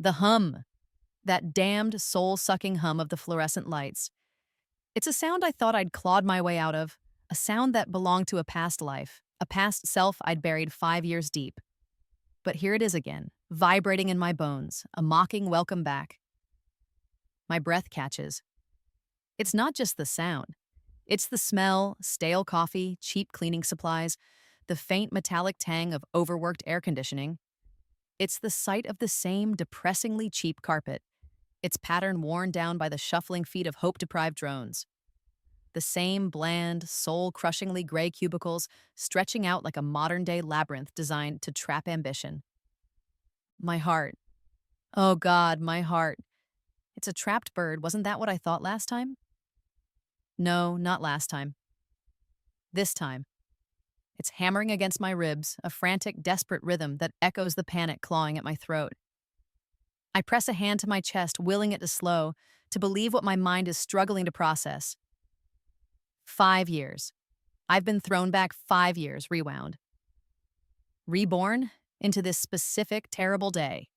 The hum, that damned soul-sucking hum of the fluorescent lights. It's a sound I thought I'd clawed my way out of, a sound that belonged to a past life, a past self I'd buried 5 years deep. But here it is again, vibrating in my bones, a mocking welcome back. My breath catches. It's not just the sound. It's the smell, stale coffee, cheap cleaning supplies, the faint metallic tang of overworked air conditioning. It's the sight of the same depressingly cheap carpet, its pattern worn down by the shuffling feet of hope-deprived drones. The same bland, soul-crushingly gray cubicles stretching out like a modern-day labyrinth designed to trap ambition. My heart. Oh God, my heart. It's a trapped bird, wasn't that what I thought last time? No, not last time. This time. It's hammering against my ribs, a frantic, desperate rhythm that echoes the panic clawing at my throat. I press a hand to my chest, willing it to slow, to believe what my mind is struggling to process. 5 years. I've been thrown back 5 years, rewound. Reborn into this specific, terrible day.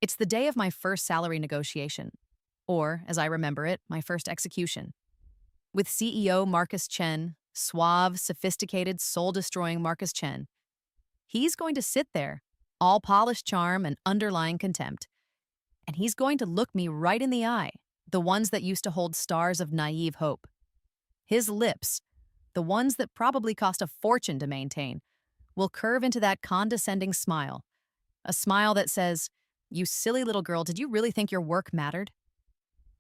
It's the day of my first salary negotiation, or, as I remember it, my first execution. With CEO Marcus Chen, suave, sophisticated, soul-destroying Marcus Chen. He's going to sit there, all polished charm and underlying contempt. And he's going to look me right in the eye, the ones that used to hold stars of naive hope. His lips, the ones that probably cost a fortune to maintain, will curve into that condescending smile, a smile that says, "You silly little girl, did you really think your work mattered?"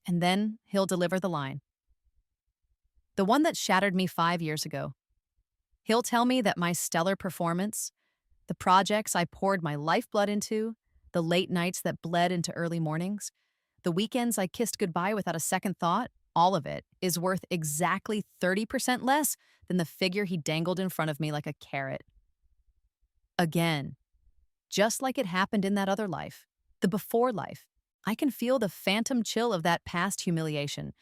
And then he'll deliver the line. The one that shattered me 5 years ago. He'll tell me that my stellar performance, the projects I poured my lifeblood into, the late nights that bled into early mornings, the weekends I kissed goodbye without a second thought, all of it is worth exactly 30% less than the figure he dangled in front of me like a carrot. Again, just like it happened in that other life, the before life, I can feel the phantom chill of that past humiliation,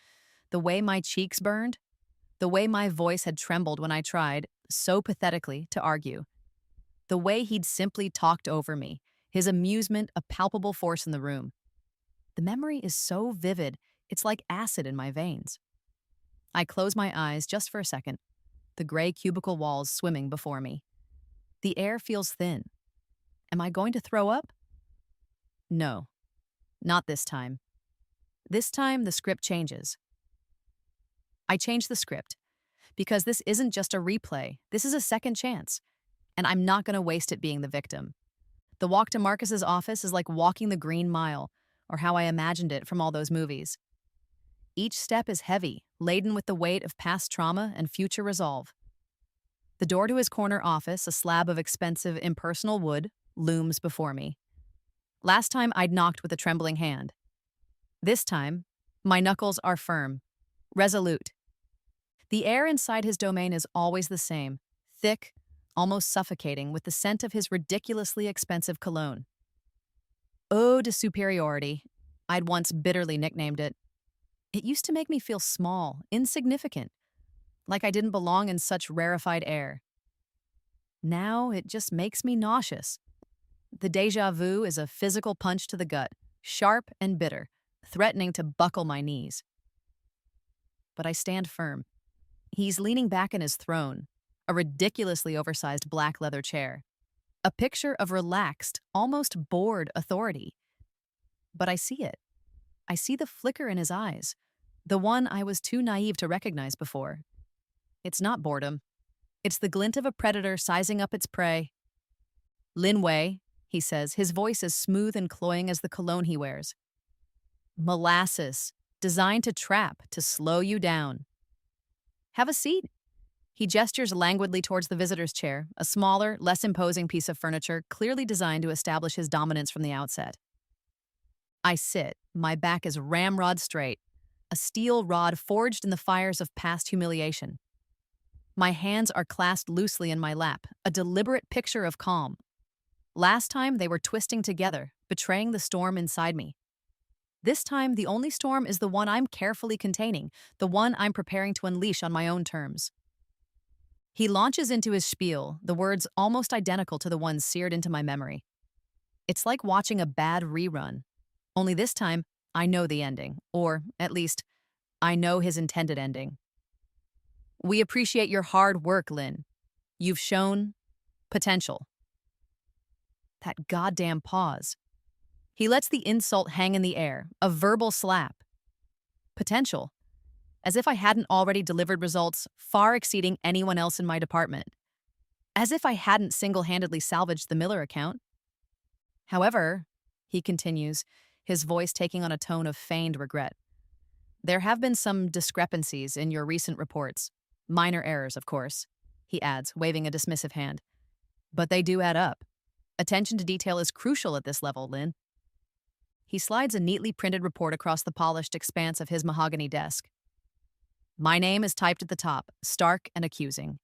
the way my cheeks burned, the way my voice had trembled when I tried, so pathetically, to argue, the way he'd simply talked over me, his amusement a palpable force in the room. The memory is so vivid, it's like acid in my veins. I close my eyes just for a second, the gray cubicle walls swimming before me. The air feels thin. Am I going to throw up? No, not this time. This time, the script changes. I change the script because this isn't just a replay. This is a second chance, and I'm not going to waste it being the victim. The walk to Marcus's office is like walking the Green Mile, or how I imagined it from all those movies. Each step is heavy, laden with the weight of past trauma and future resolve. The door to his corner office, a slab of expensive, impersonal wood, looms before me. Last time I'd knocked with a trembling hand. This time, my knuckles are firm, resolute. The air inside his domain is always the same, thick, almost suffocating with the scent of his ridiculously expensive cologne. Eau de superiority, I'd once bitterly nicknamed it. It used to make me feel small, insignificant, like I didn't belong in such rarefied air. Now it just makes me nauseous. The déjà vu is a physical punch to the gut, sharp and bitter, threatening to buckle my knees. But I stand firm. He's leaning back in his throne, a ridiculously oversized black leather chair, a picture of relaxed, almost bored authority. But I see it. I see the flicker in his eyes, the one I was too naive to recognize before. It's not boredom. It's the glint of a predator sizing up its prey. "Lin Wei," he says, his voice as smooth and cloying as the cologne he wears. "Molasses, designed to trap, to slow you down. Have a seat." He gestures languidly towards the visitor's chair, a smaller, less imposing piece of furniture clearly designed to establish his dominance from the outset. I sit, my back is ramrod straight, a steel rod forged in the fires of past humiliation. My hands are clasped loosely in my lap, a deliberate picture of calm. Last time they were twisting together, betraying the storm inside me. This time the only storm is the one I'm carefully containing, the one I'm preparing to unleash on my own terms. He launches into his spiel, the words almost identical to the ones seared into my memory. It's like watching a bad rerun. Only this time, I know the ending, or at least, I know his intended ending. We appreciate your hard work, Lynn. You've shown potential. That goddamn pause. He lets the insult hang in the air, a verbal slap. Potential. As if I hadn't already delivered results far exceeding anyone else in my department. As if I hadn't single-handedly salvaged the Miller account. However, he continues, his voice taking on a tone of feigned regret. There have been some discrepancies in your recent reports. Minor errors, of course, he adds, waving a dismissive hand. But they do add up. Attention to detail is crucial at this level, Lynn. He slides a neatly printed report across the polished expanse of his mahogany desk. My name is typed at the top, stark and accusing.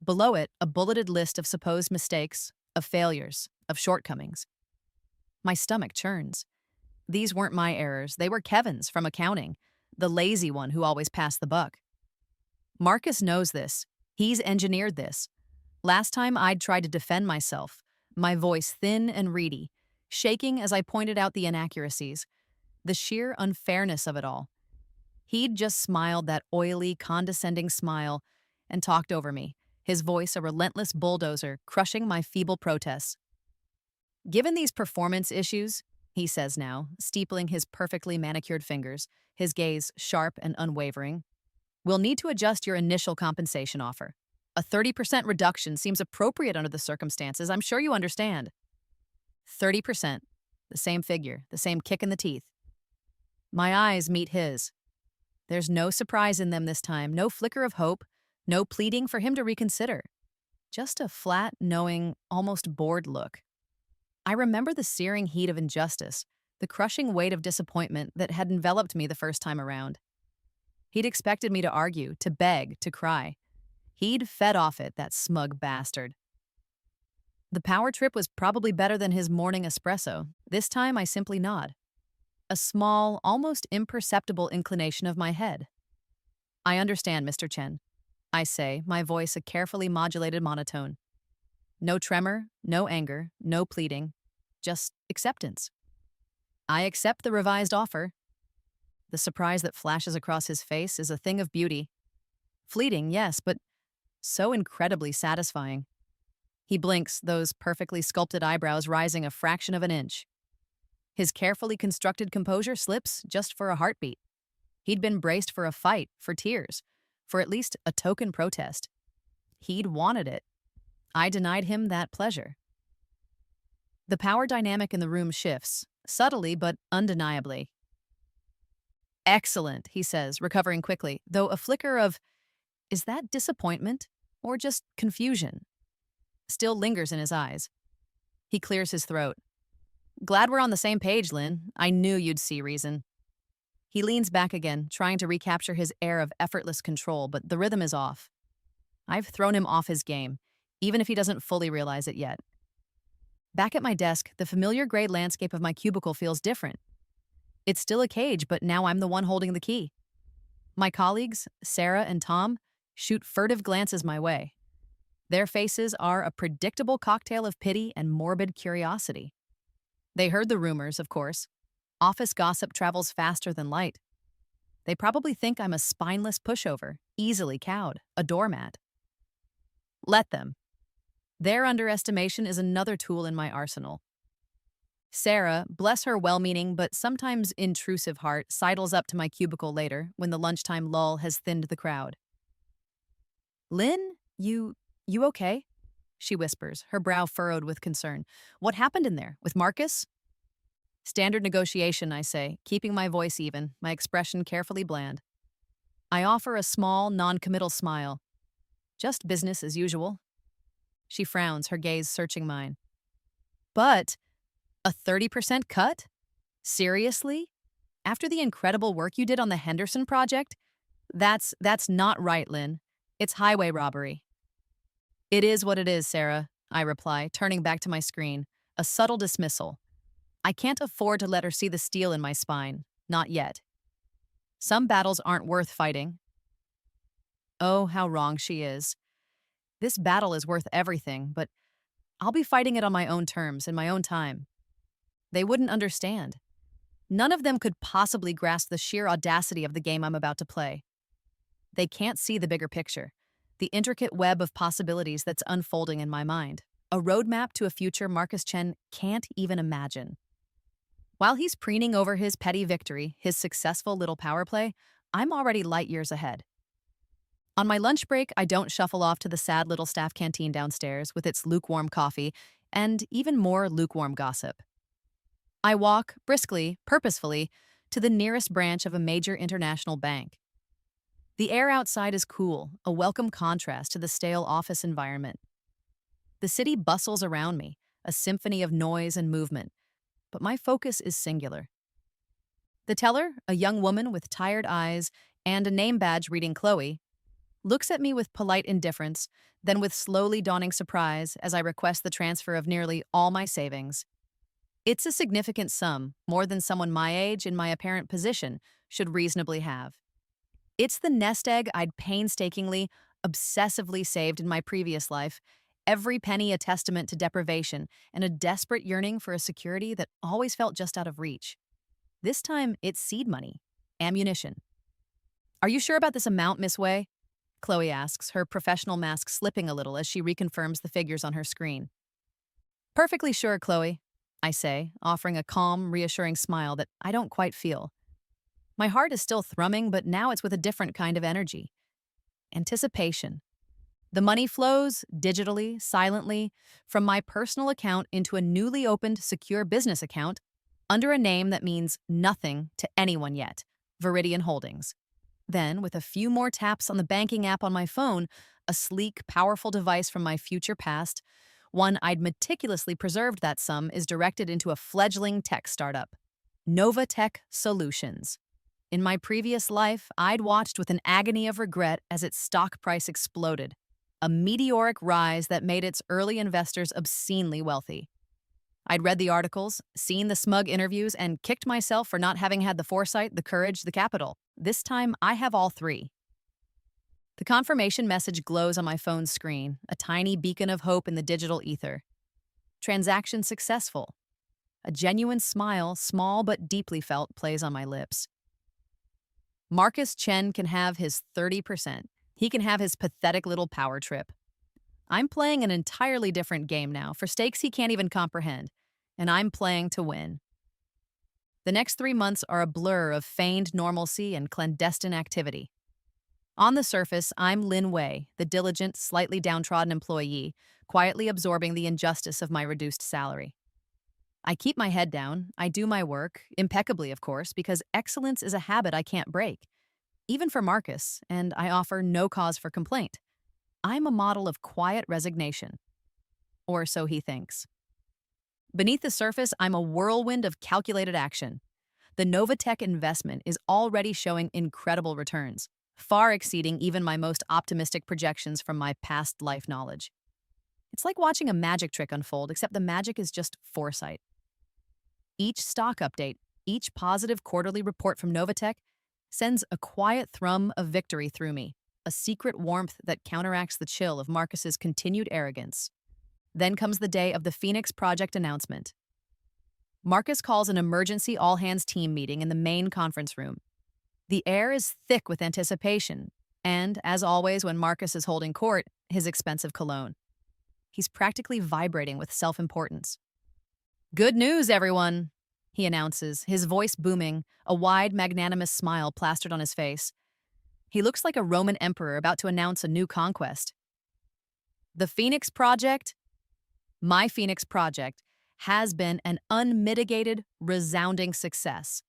Below it, a bulleted list of supposed mistakes, of failures, of shortcomings. My stomach churns. These weren't my errors, they were Kevin's from accounting, the lazy one who always passed the buck. Marcus knows this. He's engineered this. Last time I'd tried to defend myself, my voice thin and reedy, shaking as I pointed out the inaccuracies, the sheer unfairness of it all. He'd just smiled that oily, condescending smile and talked over me, his voice a relentless bulldozer crushing my feeble protests. Given these performance issues, he says now, steepling his perfectly manicured fingers, his gaze sharp and unwavering, we'll need to adjust your initial compensation offer. A 30% reduction seems appropriate under the circumstances, I'm sure you understand. 30%, the same figure, the same kick in the teeth. My eyes meet his. There's no surprise in them this time, no flicker of hope, no pleading for him to reconsider. Just a flat, knowing, almost bored look. I remember the searing heat of injustice, the crushing weight of disappointment that had enveloped me the first time around. He'd expected me to argue, to beg, to cry. He'd fed off it, that smug bastard. The power trip was probably better than his morning espresso. This time I simply nod. A small, almost imperceptible inclination of my head. I understand, Mr. Chen. I say, my voice a carefully modulated monotone. No tremor, no anger, no pleading, just acceptance. I accept the revised offer. The surprise that flashes across his face is a thing of beauty. Fleeting, yes, but so incredibly satisfying. He blinks, those perfectly sculpted eyebrows rising a fraction of an inch. His carefully constructed composure slips just for a heartbeat. He'd been braced for a fight, for tears, for at least a token protest. He'd wanted it. I denied him that pleasure. The power dynamic in the room shifts, subtly but undeniably. Excellent, he says, recovering quickly, though a flicker of, is that disappointment or just confusion? Still lingers in his eyes. He clears his throat. Glad we're on the same page, Lynn. I knew you'd see reason. He leans back again, trying to recapture his air of effortless control, but the rhythm is off. I've thrown him off his game, even if he doesn't fully realize it yet. Back at my desk, the familiar gray landscape of my cubicle feels different. It's still a cage, but now I'm the one holding the key. My colleagues, Sarah and Tom, shoot furtive glances my way. Their faces are a predictable cocktail of pity and morbid curiosity. They heard the rumors, of course. Office gossip travels faster than light. They probably think I'm a spineless pushover, easily cowed, a doormat. Let them. Their underestimation is another tool in my arsenal. Sarah, bless her well-meaning but sometimes intrusive heart, sidles up to my cubicle later when the lunchtime lull has thinned the crowd. Lynn, you okay? She whispers, her brow furrowed with concern. What happened in there? With Marcus? Standard negotiation, I say, keeping my voice even, my expression carefully bland. I offer a small, non-committal smile. Just business as usual. She frowns, her gaze searching mine. But a 30% cut? Seriously? After the incredible work you did on the Henderson project? That's not right, Lynn. It's highway robbery. It is what it is, Sarah, I reply, turning back to my screen, a subtle dismissal. I can't afford to let her see the steel in my spine, not yet. Some battles aren't worth fighting. Oh, how wrong she is. This battle is worth everything, but I'll be fighting it on my own terms, in my own time. They wouldn't understand. None of them could possibly grasp the sheer audacity of the game I'm about to play. They can't see the bigger picture, the intricate web of possibilities that's unfolding in my mind, a roadmap to a future Marcus Chen can't even imagine. While he's preening over his petty victory, his successful little power play, I'm already light years ahead. On my lunch break, I don't shuffle off to the sad little staff canteen downstairs with its lukewarm coffee and even more lukewarm gossip. I walk, briskly, purposefully, to the nearest branch of a major international bank. The air outside is cool, a welcome contrast to the stale office environment. The city bustles around me, a symphony of noise and movement, but my focus is singular. The teller, a young woman with tired eyes and a name badge reading Chloe, looks at me with polite indifference, then with slowly dawning surprise as I request the transfer of nearly all my savings. It's a significant sum, more than someone my age in my apparent position should reasonably have. It's the nest egg I'd painstakingly, obsessively saved in my previous life, every penny a testament to deprivation and a desperate yearning for a security that always felt just out of reach. This time, it's seed money, ammunition. "Are you sure about this amount, Miss Wei?" Chloe asks, her professional mask slipping a little as she reconfirms the figures on her screen. "Perfectly sure, Chloe," I say, offering a calm, reassuring smile that I don't quite feel. My heart is still thrumming, but now it's with a different kind of energy. Anticipation. The money flows, digitally, silently, from my personal account into a newly opened secure business account under a name that means nothing to anyone yet, Viridian Holdings. Then, with a few more taps on the banking app on my phone, a sleek, powerful device from my future past, one I'd meticulously preserved that sum, is directed into a fledgling tech startup, Nova Tech Solutions. In my previous life, I'd watched with an agony of regret as its stock price exploded, a meteoric rise that made its early investors obscenely wealthy. I'd read the articles, seen the smug interviews, and kicked myself for not having had the foresight, the courage, the capital. This time, I have all three. The confirmation message glows on my phone's screen, a tiny beacon of hope in the digital ether. Transaction successful. A genuine smile, small but deeply felt, plays on my lips. Marcus Chen can have his 30%. He can have his pathetic little power trip. I'm playing an entirely different game now, for stakes he can't even comprehend, and I'm playing to win. The next 3 months are a blur of feigned normalcy and clandestine activity. On the surface, I'm Lin Wei, the diligent, slightly downtrodden employee, quietly absorbing the injustice of my reduced salary. I keep my head down, I do my work, impeccably of course, because excellence is a habit I can't break. Even for Marcus, and I offer no cause for complaint. I'm a model of quiet resignation. Or so he thinks. Beneath the surface, I'm a whirlwind of calculated action. The Novatech investment is already showing incredible returns, far exceeding even my most optimistic projections from my past life knowledge. It's like watching a magic trick unfold, except the magic is just foresight. Each stock update, each positive quarterly report from Novatech sends a quiet thrum of victory through me, a secret warmth that counteracts the chill of Marcus's continued arrogance. Then comes the day of the Phoenix Project announcement. Marcus calls an emergency all-hands team meeting in the main conference room. The air is thick with anticipation, and, as always when Marcus is holding court, his expensive cologne. He's practically vibrating with self-importance. "Good news, everyone," he announces, his voice booming, a wide, magnanimous smile plastered on his face. He looks like a Roman emperor about to announce a new conquest. The Phoenix Project, my Phoenix Project, has been an unmitigated, resounding success.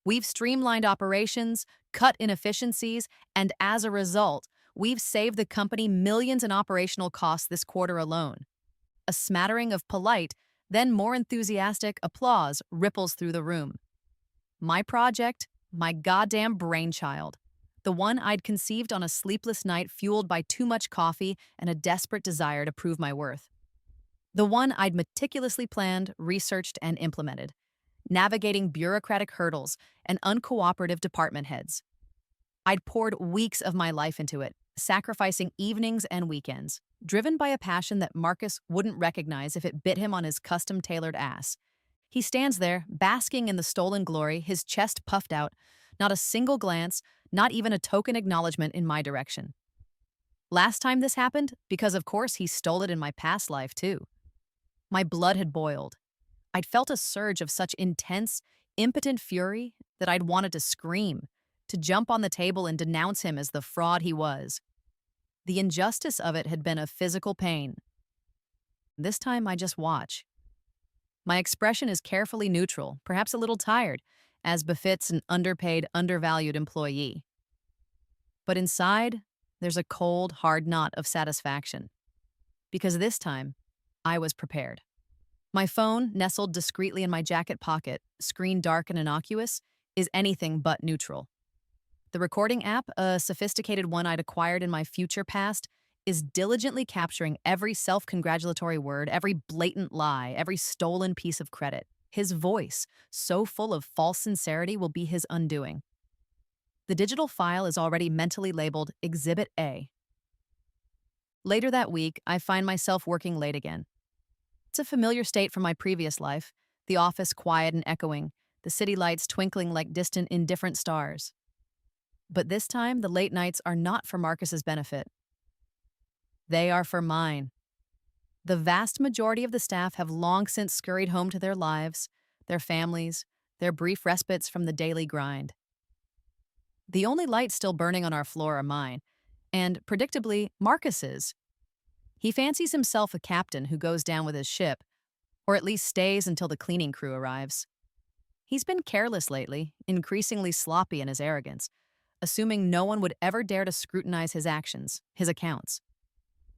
We've streamlined operations, cut inefficiencies, and as a result, we've saved the company millions in operational costs this quarter alone. A smattering of polite, then more enthusiastic applause ripples through the room. My project, my goddamn brainchild, the one I'd conceived on a sleepless night fueled by too much coffee and a desperate desire to prove my worth. The one I'd meticulously planned, researched, and implemented, navigating bureaucratic hurdles and uncooperative department heads. I'd poured weeks of my life into it, sacrificing evenings and weekends, driven by a passion that Marcus wouldn't recognize if it bit him on his custom-tailored ass. He stands there, basking in the stolen glory, his chest puffed out, not a single glance, not even a token acknowledgement in my direction. Last time this happened, because of course he stole it in my past life too. My blood had boiled. I'd felt a surge of such intense, impotent fury that I'd wanted to scream, to jump on the table and denounce him as the fraud he was. The injustice of it had been a physical pain. This time I just watch. My expression is carefully neutral, perhaps a little tired, as befits an underpaid, undervalued employee. But inside, there's a cold, hard knot of satisfaction. Because this time, I was prepared. My phone, nestled discreetly in my jacket pocket, screen dark and innocuous, is anything but neutral. The recording app, a sophisticated one I'd acquired in my future past, is diligently capturing every self-congratulatory word, every blatant lie, every stolen piece of credit. His voice, so full of false sincerity, will be his undoing. The digital file is already mentally labeled Exhibit A. Later that week, I find myself working late again. It's a familiar state from my previous life, the office quiet and echoing, the city lights twinkling like distant, indifferent stars. But this time, the late nights are not for Marcus's benefit. They are for mine. The vast majority of the staff have long since scurried home to their lives, their families, their brief respites from the daily grind. The only lights still burning on our floor are mine, and, predictably, Marcus's. He fancies himself a captain who goes down with his ship, or at least stays until the cleaning crew arrives. He's been careless lately, increasingly sloppy in his arrogance, assuming no one would ever dare to scrutinize his actions, his accounts.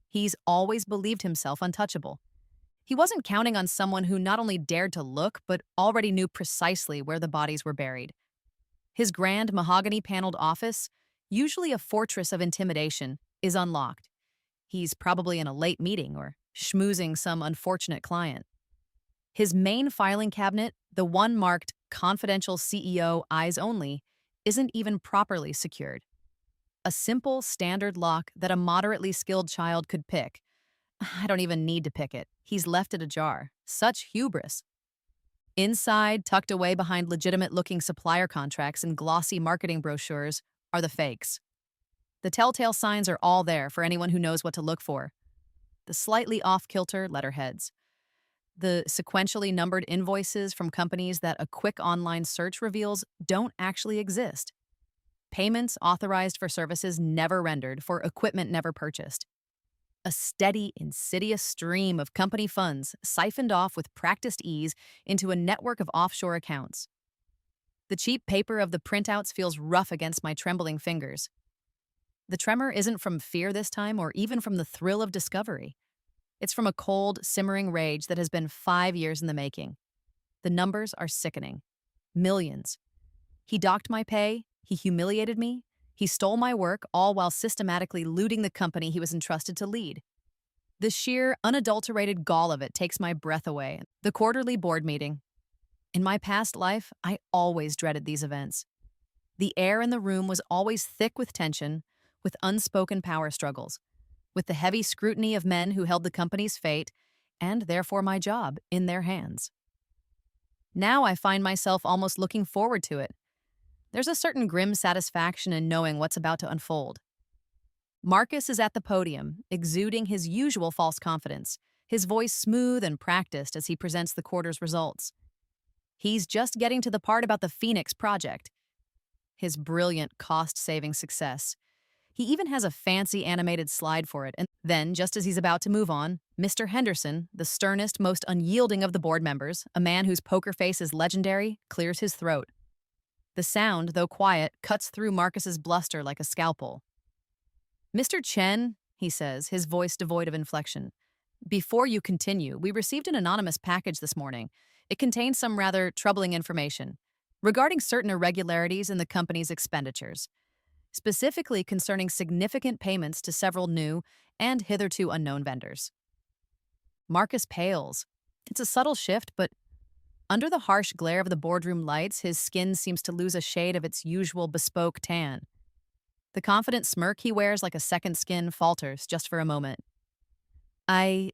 He's always believed himself untouchable. He wasn't counting on someone who not only dared to look, but already knew precisely where the bodies were buried. His grand mahogany-paneled office, usually a fortress of intimidation, is unlocked. He's probably in a late meeting or schmoozing some unfortunate client. His main filing cabinet, the one marked Confidential CEO Eyes Only, isn't even properly secured. A simple, standard lock that a moderately skilled child could pick. I don't even need to pick it. He's left it ajar. Such hubris. Inside, tucked away behind legitimate-looking supplier contracts and glossy marketing brochures, are the fakes. The telltale signs are all there for anyone who knows what to look for. The slightly off-kilter letterheads. The sequentially numbered invoices from companies that a quick online search reveals don't actually exist. Payments authorized for services never rendered, for equipment never purchased. A steady, insidious stream of company funds siphoned off with practiced ease into a network of offshore accounts. The cheap paper of the printouts feels rough against my trembling fingers. The tremor isn't from fear this time, or even from the thrill of discovery. It's from a cold, simmering rage that has been 5 years in the making. The numbers are sickening. Millions. He docked my pay, he humiliated me, he stole my work, all while systematically looting the company he was entrusted to lead. The sheer, unadulterated gall of it takes my breath away. The quarterly board meeting. In my past life, I always dreaded these events. The air in the room was always thick with tension, with unspoken power struggles, with the heavy scrutiny of men who held the company's fate, and therefore my job, in their hands. Now I find myself almost looking forward to it. There's a certain grim satisfaction in knowing what's about to unfold. Marcus is at the podium, exuding his usual false confidence, his voice smooth and practiced as he presents the quarter's results. He's just getting to the part about the Phoenix project, his brilliant cost-saving success. He even has a fancy animated slide for it, and then, just as he's about to move on, Mr. Henderson, the sternest, most unyielding of the board members, a man whose poker face is legendary, clears his throat. The sound, though quiet, cuts through Marcus's bluster like a scalpel. "Mr. Chen," he says, his voice devoid of inflection, "before you continue, we received an anonymous package this morning. It contains some rather troubling information regarding certain irregularities in the company's expenditures, specifically concerning significant payments to several new and hitherto unknown vendors." Marcus pales. It's a subtle shift, but under the harsh glare of the boardroom lights, his skin seems to lose a shade of its usual bespoke tan. The confident smirk he wears like a second skin falters just for a moment. I'm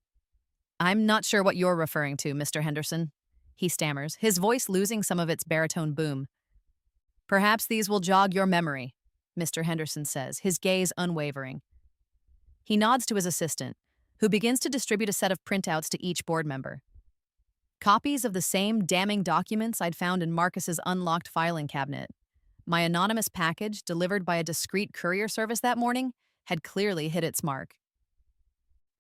not sure what you're referring to, Mr. Henderson," he stammers, his voice losing some of its baritone boom. Perhaps these will jog your memory, Mr. Henderson says, his gaze unwavering. He nods to his assistant, who begins to distribute a set of printouts to each board member. Copies of the same damning documents I'd found in Marcus's unlocked filing cabinet. My anonymous package, delivered by a discreet courier service that morning, had clearly hit its mark.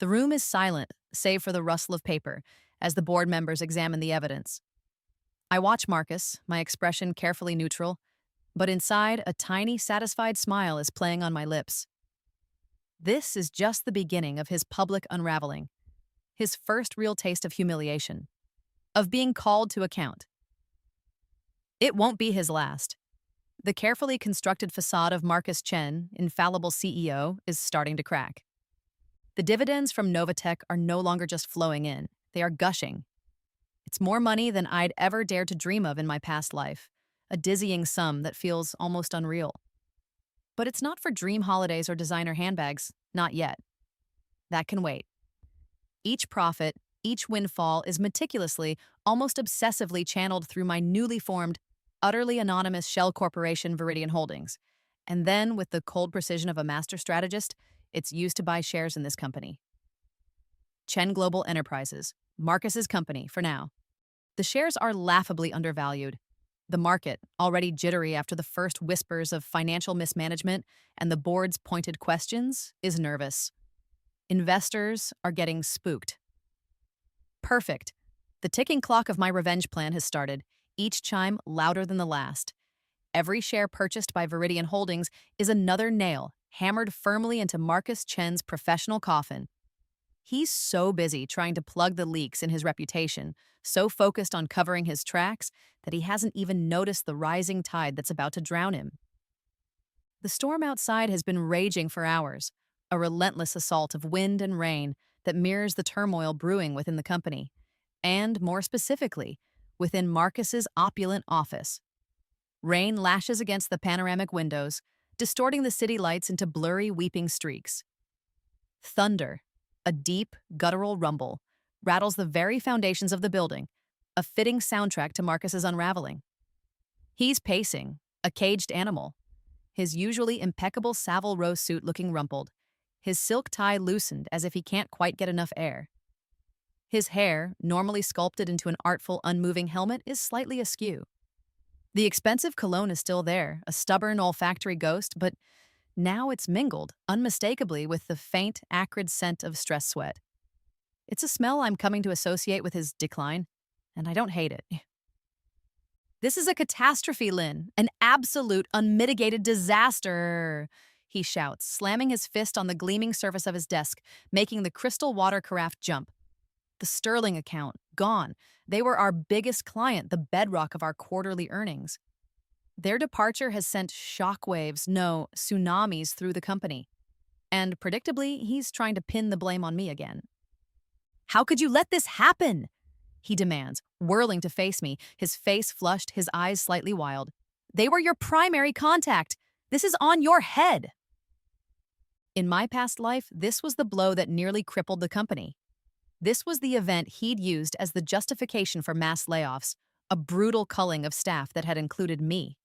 The room is silent, save for the rustle of paper, as the board members examine the evidence. I watch Marcus, my expression carefully neutral, but inside, a tiny, satisfied smile is playing on my lips. This is just the beginning of his public unraveling, his first real taste of humiliation, of being called to account. It won't be his last. The carefully constructed facade of Marcus Chen, infallible CEO, is starting to crack. The dividends from Novatech are no longer just flowing in, they are gushing. It's more money than I'd ever dared to dream of in my past life, a dizzying sum that feels almost unreal. But it's not for dream holidays or designer handbags, not yet. That can wait. Each profit, each windfall is meticulously, almost obsessively channeled through my newly formed, utterly anonymous shell corporation Viridian Holdings. And then, with the cold precision of a master strategist, it's used to buy shares in this company. Chen Global Enterprises, Marcus's company for now. The shares are laughably undervalued. The market, already jittery after the first whispers of financial mismanagement and the board's pointed questions, is nervous. Investors are getting spooked. Perfect. The ticking clock of my revenge plan has started, each chime louder than the last. Every share purchased by Viridian Holdings is another nail hammered firmly into Marcus Chen's professional coffin. He's so busy trying to plug the leaks in his reputation, so focused on covering his tracks, that he hasn't even noticed the rising tide that's about to drown him. The storm outside has been raging for hours, a relentless assault of wind and rain that mirrors the turmoil brewing within the company, and, more specifically, within Marcus's opulent office. Rain lashes against the panoramic windows, distorting the city lights into blurry, weeping streaks. Thunder, a deep, guttural rumble, rattles the very foundations of the building, a fitting soundtrack to Marcus's unraveling. He's pacing, a caged animal, his usually impeccable Savile Row suit looking rumpled, his silk tie loosened as if he can't quite get enough air. His hair, normally sculpted into an artful, unmoving helmet, is slightly askew. The expensive cologne is still there, a stubborn olfactory ghost, but now it's mingled, unmistakably, with the faint, acrid scent of stress sweat. It's a smell I'm coming to associate with his decline, and I don't hate it. This is a catastrophe, Lynn, an absolute, unmitigated disaster, he shouts, slamming his fist on the gleaming surface of his desk, making the crystal water carafe jump. The Sterling account, gone. They were our biggest client, the bedrock of our quarterly earnings. Their departure has sent shockwaves, no, tsunamis through the company. And predictably, he's trying to pin the blame on me again. How could you let this happen? He demands, whirling to face me, his face flushed, his eyes slightly wild. They were your primary contact. This is on your head. In my past life, this was the blow that nearly crippled the company. This was the event he'd used as the justification for mass layoffs, a brutal culling of staff that had included me.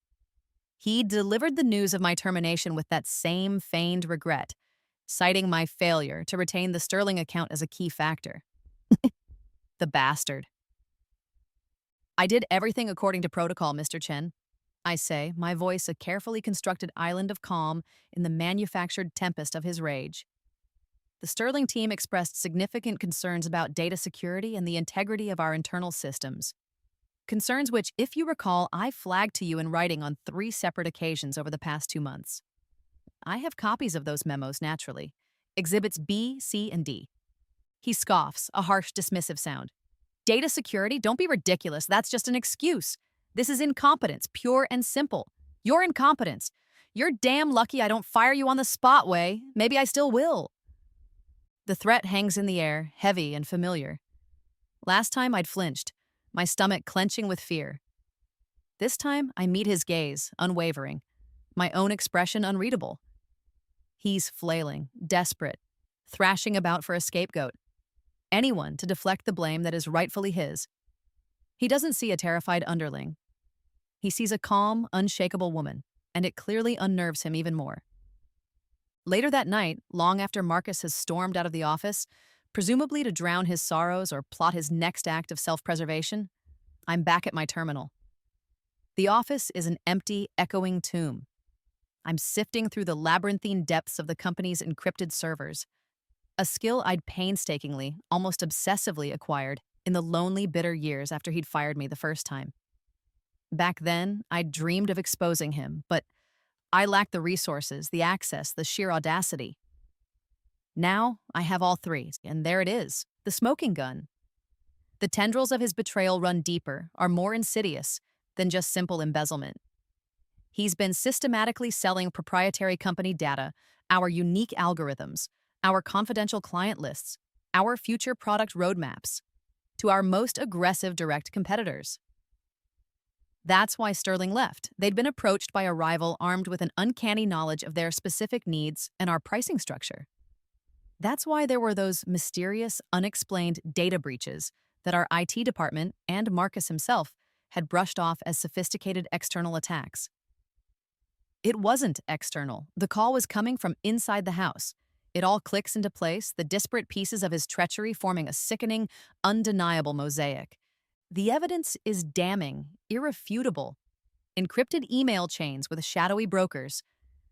He'd delivered the news of my termination with that same feigned regret, citing my failure to retain the Sterling account as a key factor. The bastard. I did everything according to protocol, Mr. Chen. I say, my voice a carefully constructed island of calm in the manufactured tempest of his rage. The Sterling team expressed significant concerns about data security and the integrity of our internal systems. Concerns which, if you recall, I flagged to you in writing on 3 separate occasions over the past 2 months. I have copies of those memos, naturally. Exhibits B, C, and D. He scoffs, a harsh, dismissive sound. Data security? Don't be ridiculous. That's just an excuse. This is incompetence, pure and simple. Your incompetence. You're damn lucky I don't fire you on the spot, Wei. Maybe I still will. The threat hangs in the air, heavy and familiar. Last time I'd flinched, my stomach clenching with fear. This time I meet his gaze, unwavering, my own expression unreadable. He's flailing, desperate, thrashing about for a scapegoat. Anyone to deflect the blame that is rightfully his. He doesn't see a terrified underling. He sees a calm, unshakable woman, and it clearly unnerves him even more. Later that night, long after Marcus has stormed out of the office, presumably to drown his sorrows or plot his next act of self-preservation, I'm back at my terminal. The office is an empty, echoing tomb. I'm sifting through the labyrinthine depths of the company's encrypted servers, a skill I'd painstakingly, almost obsessively acquired in the lonely, bitter years after he'd fired me the first time. Back then, I'd dreamed of exposing him, but I lacked the resources, the access, the sheer audacity. Now, I have all three, and there it is, the smoking gun. The tendrils of his betrayal run deeper, are more insidious than just simple embezzlement. He's been systematically selling proprietary company data, our unique algorithms, our confidential client lists, our future product roadmaps, to our most aggressive direct competitors. That's why Sterling left. They'd been approached by a rival armed with an uncanny knowledge of their specific needs and our pricing structure. That's why there were those mysterious, unexplained data breaches that our IT department and Marcus himself had brushed off as sophisticated external attacks. It wasn't external. The call was coming from inside the house. It all clicks into place, the disparate pieces of his treachery forming a sickening, undeniable mosaic. The evidence is damning, irrefutable. Encrypted email chains with shadowy brokers,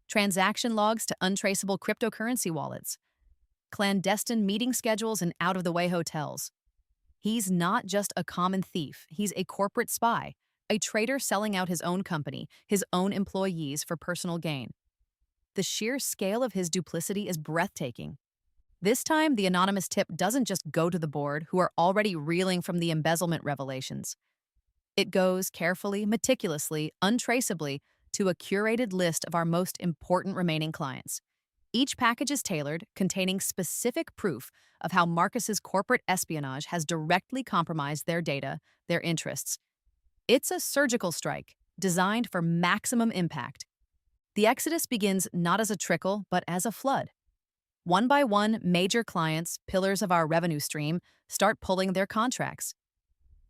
transaction logs to untraceable cryptocurrency wallets, clandestine meeting schedules in out-of-the-way hotels. He's not just a common thief, he's a corporate spy, a traitor selling out his own company, his own employees for personal gain. The sheer scale of his duplicity is breathtaking. This time, the anonymous tip doesn't just go to the board, who are already reeling from the embezzlement revelations. It goes carefully, meticulously, untraceably to a curated list of our most important remaining clients. Each package is tailored, containing specific proof of how Marcus's corporate espionage has directly compromised their data, their interests. It's a surgical strike, designed for maximum impact. The exodus begins not as a trickle, but as a flood. One by one, major clients, pillars of our revenue stream, start pulling their contracts.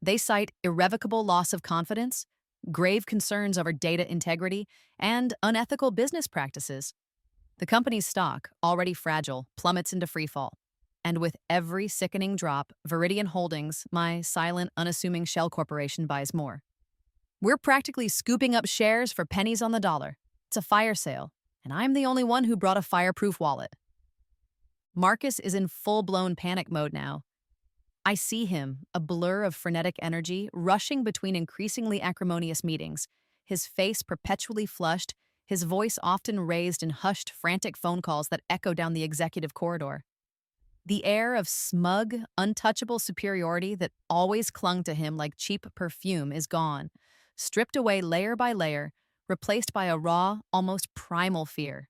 They cite irrevocable loss of confidence, grave concerns over data integrity, and unethical business practices. The company's stock, already fragile, plummets into freefall. And with every sickening drop, Viridian Holdings, my silent, unassuming shell corporation, buys more. We're practically scooping up shares for pennies on the dollar. It's a fire sale, and I'm the only one who brought a fireproof wallet. Marcus is in full-blown panic mode now. I see him, a blur of frenetic energy, rushing between increasingly acrimonious meetings, his face perpetually flushed, his voice often raised in hushed, frantic phone calls that echo down the executive corridor. The air of smug, untouchable superiority that always clung to him like cheap perfume is gone, stripped away layer by layer, replaced by a raw, almost primal fear.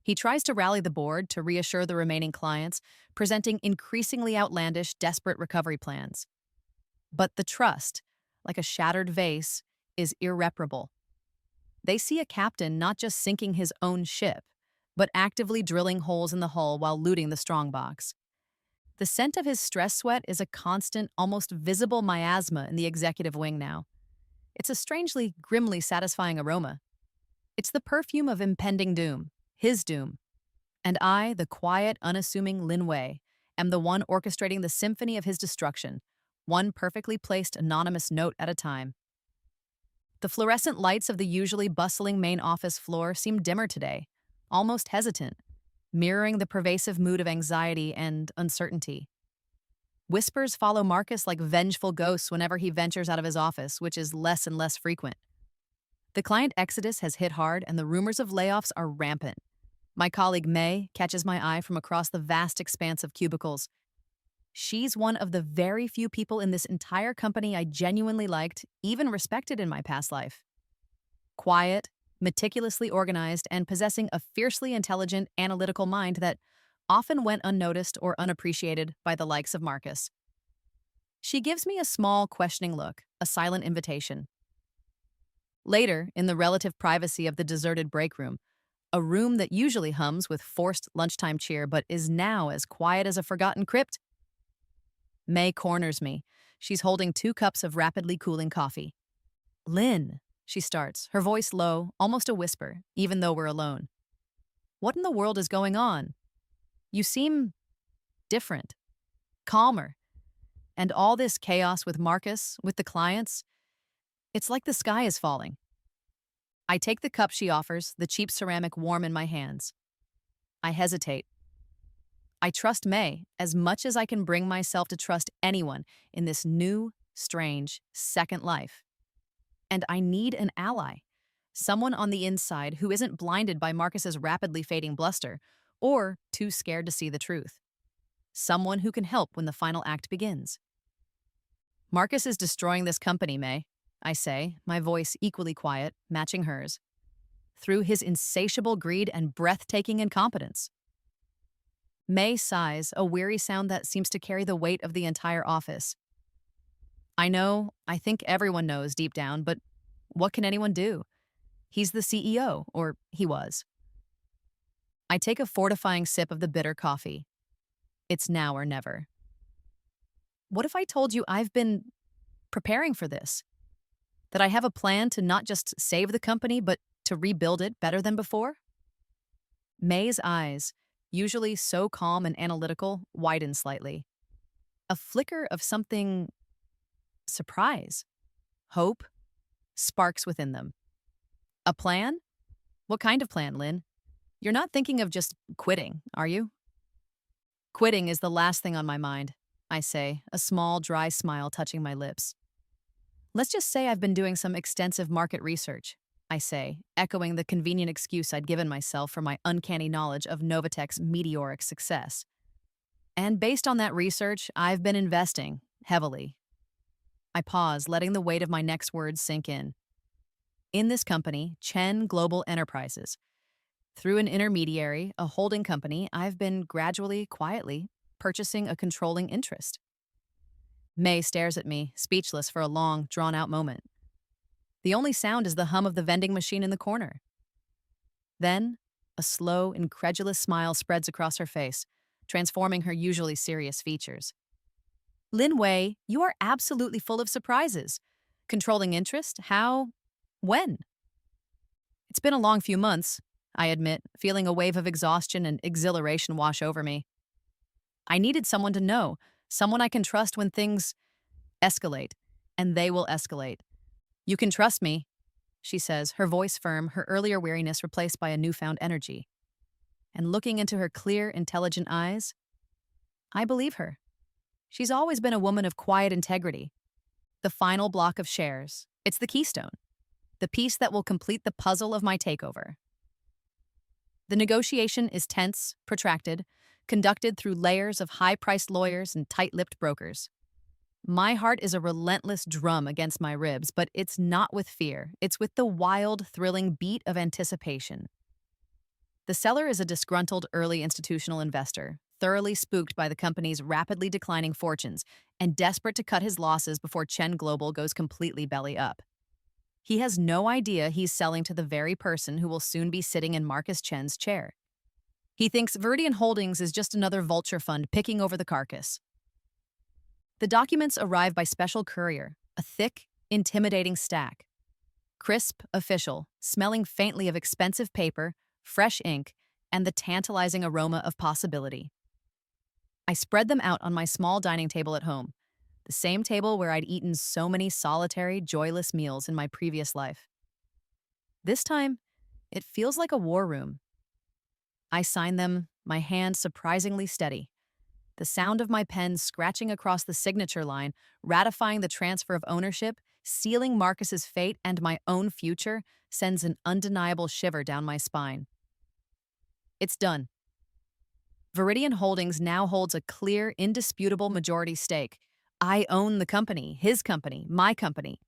He tries to rally the board to reassure the remaining clients, presenting increasingly outlandish, desperate recovery plans. But the trust, like a shattered vase, is irreparable. They see a captain not just sinking his own ship, but actively drilling holes in the hull while looting the strongbox. The scent of his stress sweat is a constant, almost visible miasma in the executive wing now. It's a strangely, grimly satisfying aroma. It's the perfume of impending doom. His doom. And I, the quiet, unassuming Lin Wei, am the one orchestrating the symphony of his destruction, one perfectly placed anonymous note at a time. The fluorescent lights of the usually bustling main office floor seem dimmer today, almost hesitant, mirroring the pervasive mood of anxiety and uncertainty. Whispers follow Marcus like vengeful ghosts whenever he ventures out of his office, which is less and less frequent. The client exodus has hit hard, and the rumors of layoffs are rampant. My colleague May catches my eye from across the vast expanse of cubicles. She's one of the very few people in this entire company I genuinely liked, even respected in my past life. Quiet, meticulously organized, and possessing a fiercely intelligent, analytical mind that often went unnoticed or unappreciated by the likes of Marcus. She gives me a small, questioning look, a silent invitation. Later, in the relative privacy of the deserted break room, a room that usually hums with forced lunchtime cheer but is now as quiet as a forgotten crypt, May corners me, She's holding 2 cups of rapidly cooling coffee. Lynn, she starts, her voice low, almost a whisper, even though we're alone. What in the world is going on? You seem different, calmer. And all this chaos with Marcus, with the clients, it's like the sky is falling. I take the cup she offers, the cheap ceramic warm in my hands. I hesitate. I trust May as much as I can bring myself to trust anyone in this new, strange, second life. And I need an ally, someone on the inside who isn't blinded by Marcus's rapidly fading bluster or too scared to see the truth. Someone who can help when the final act begins. Marcus is destroying this company, May, I say, my voice equally quiet, matching hers, through his insatiable greed and breathtaking incompetence. May sighs, a weary sound that seems to carry the weight of the entire office. I think everyone knows deep down, but what can anyone do? He's the CEO, or he was. I take a fortifying sip of the bitter coffee. It's now or never. What if I told you I've been preparing for this? That I have a plan to not just save the company, but to rebuild it better than before? May's eyes, usually so calm and analytical, widen slightly. A flicker of something surprise, hope, sparks within them. A plan? What kind of plan, Lynn? You're not thinking of just quitting, are you? Quitting is the last thing on my mind, I say, a small, dry smile touching my lips. Let's just say I've been doing some extensive market research, I say, echoing the convenient excuse I'd given myself for my uncanny knowledge of Novatech's meteoric success. And based on that research, I've been investing heavily. I pause, letting the weight of my next words sink in. In this company, Chen Global Enterprises. Through an intermediary, a holding company, I've been gradually, quietly, purchasing a controlling interest. May stares at me, speechless for a long, drawn-out moment. The only sound is the hum of the vending machine in the corner. Then, a slow, incredulous smile spreads across her face, transforming her usually serious features. Lin Wei, you are absolutely full of surprises. Controlling interest? How? When? It's been a long few months, I admit, feeling a wave of exhaustion and exhilaration wash over me. I needed someone to know, someone I can trust when things escalate, and they will escalate. You can trust me, she says, her voice firm, her earlier weariness replaced by a newfound energy. And looking into her clear, intelligent eyes, I believe her. She's always been a woman of quiet integrity. The final block of shares, it's the keystone, the piece that will complete the puzzle of my takeover. The negotiation is tense, protracted, conducted through layers of high-priced lawyers and tight-lipped brokers. My heart is a relentless drum against my ribs, but it's not with fear. It's with the wild, thrilling beat of anticipation. The seller is a disgruntled early institutional investor, thoroughly spooked by the company's rapidly declining fortunes and desperate to cut his losses before Chen Global goes completely belly up. He has no idea he's selling to the very person who will soon be sitting in Marcus Chen's chair. He thinks Viridian Holdings is just another vulture fund picking over the carcass. The documents arrive by special courier, a thick, intimidating stack. Crisp, official, smelling faintly of expensive paper, fresh ink, and the tantalizing aroma of possibility. I spread them out on my small dining table at home, the same table where I'd eaten so many solitary, joyless meals in my previous life. This time, it feels like a war room. I sign them, my hand surprisingly steady. The sound of my pen scratching across the signature line, ratifying the transfer of ownership, sealing Marcus's fate and my own future, sends an undeniable shiver down my spine. It's done. Viridian Holdings now holds a clear, indisputable majority stake. I own the company, his company, my company.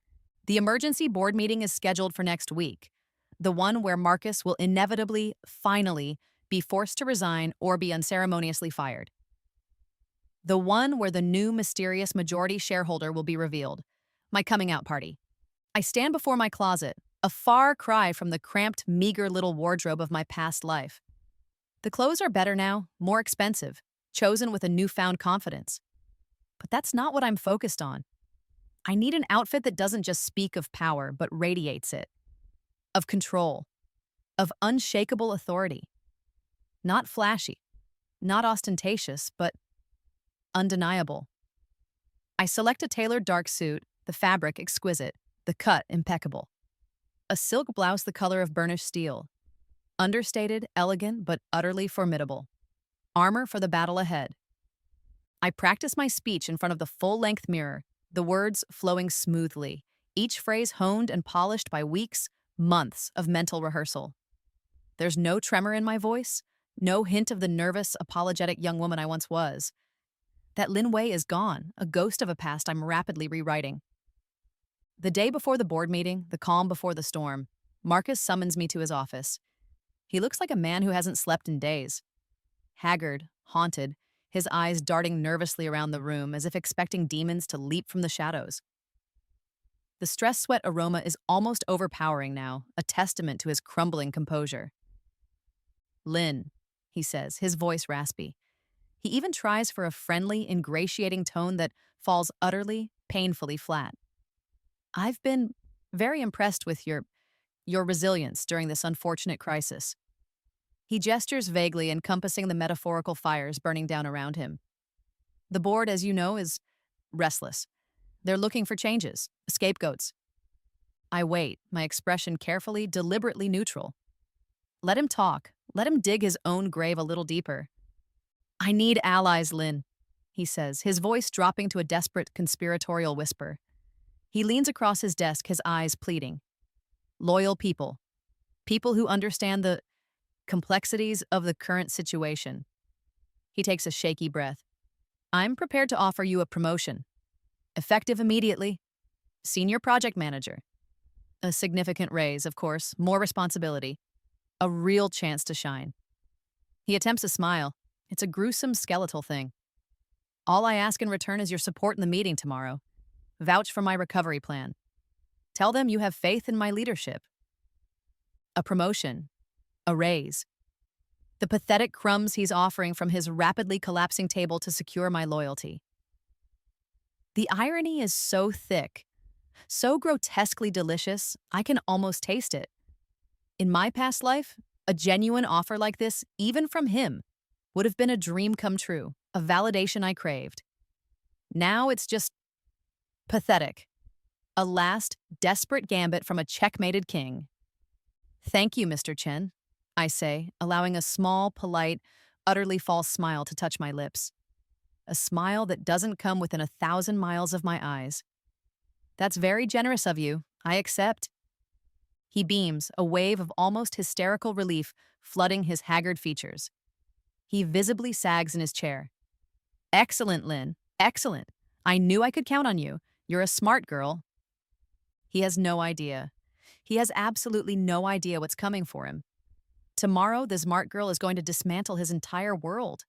The emergency board meeting is scheduled for next week, the one where Marcus will inevitably, finally, be forced to resign or be unceremoniously fired. The one where the new mysterious majority shareholder will be revealed. My coming out party. I stand before my closet, a far cry from the cramped, meager little wardrobe of my past life. The clothes are better now, more expensive, chosen with a newfound confidence. But that's not what I'm focused on. I need an outfit that doesn't just speak of power, but radiates it, of control, of unshakable authority. Not flashy, not ostentatious, but undeniable. I select a tailored dark suit, the fabric exquisite, the cut impeccable. A silk blouse the color of burnished steel. Understated, elegant, but utterly formidable. Armor for the battle ahead. I practice my speech in front of the full-length mirror, the words flowing smoothly, each phrase honed and polished by weeks, months of mental rehearsal. There's no tremor in my voice, no hint of the nervous, apologetic young woman I once was. That Lin Wei is gone, a ghost of a past I'm rapidly rewriting. The day before the board meeting, the calm before the storm, Marcus summons me to his office. He looks like a man who hasn't slept in days. Haggard, haunted, his eyes darting nervously around the room as if expecting demons to leap from the shadows. The stress sweat aroma is almost overpowering now, a testament to his crumbling composure. "Lynn," he says, his voice raspy. He even tries for a friendly, ingratiating tone that falls utterly, painfully flat. "I've been very impressed with your resilience during this unfortunate crisis." He gestures vaguely, encompassing the metaphorical fires burning down around him. "The board, as you know, is restless. They're looking for changes, scapegoats." I wait, my expression carefully, deliberately neutral. Let him talk. Let him dig his own grave a little deeper. "I need allies, Lynn," he says, his voice dropping to a desperate, conspiratorial whisper. He leans across his desk, his eyes pleading. "Loyal people. People who understand the complexities of the current situation." He takes a shaky breath. "I'm prepared to offer you a promotion. Effective immediately. Senior project manager. A significant raise, of course, more responsibility. A real chance to shine." He attempts a smile. It's a gruesome, skeletal thing. "All I ask in return is your support in the meeting tomorrow. Vouch for my recovery plan. Tell them you have faith in my leadership." A promotion. A raise. The pathetic crumbs he's offering from his rapidly collapsing table to secure my loyalty. The irony is so thick, so grotesquely delicious, I can almost taste it. In my past life, a genuine offer like this, even from him, would have been a dream come true, a validation I craved. Now it's just pathetic. A last, desperate gambit from a checkmated king. "Thank you, Mr. Chen," I say, allowing a small, polite, utterly false smile to touch my lips. A smile that doesn't come within 1,000 miles of my eyes. "That's very generous of you. I accept." He beams, a wave of almost hysterical relief flooding his haggard features. He visibly sags in his chair. "Excellent, Lynn. Excellent. I knew I could count on you. You're a smart girl." He has no idea. He has absolutely no idea what's coming for him. Tomorrow, the smart girl is going to dismantle his entire world.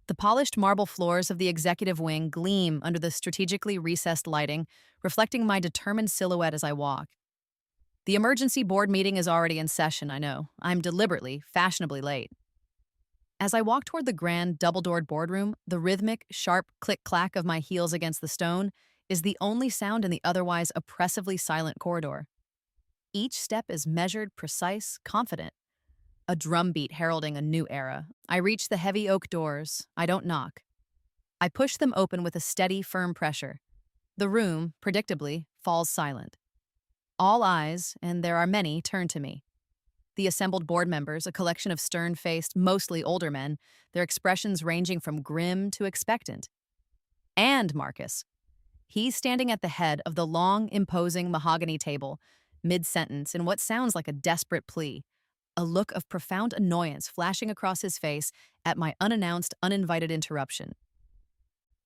The polished marble floors of the executive wing gleam under the strategically recessed lighting, reflecting my determined silhouette as I walk. The emergency board meeting is already in session, I know. I'm deliberately, fashionably late. As I walk toward the grand, double-doored boardroom, the rhythmic, sharp click-clack of my heels against the stone is the only sound in the otherwise oppressively silent corridor. Each step is measured, precise, confident. A drumbeat heralding a new era. I reach the heavy oak doors. I don't knock. I push them open with a steady, firm pressure. The room, predictably, falls silent. All eyes, and there are many, turn to me. The assembled board members, a collection of stern-faced, mostly older men, their expressions ranging from grim to expectant. And Marcus. He's standing at the head of the long, imposing mahogany table, mid-sentence in what sounds like a desperate plea, a look of profound annoyance flashing across his face at my unannounced, uninvited interruption.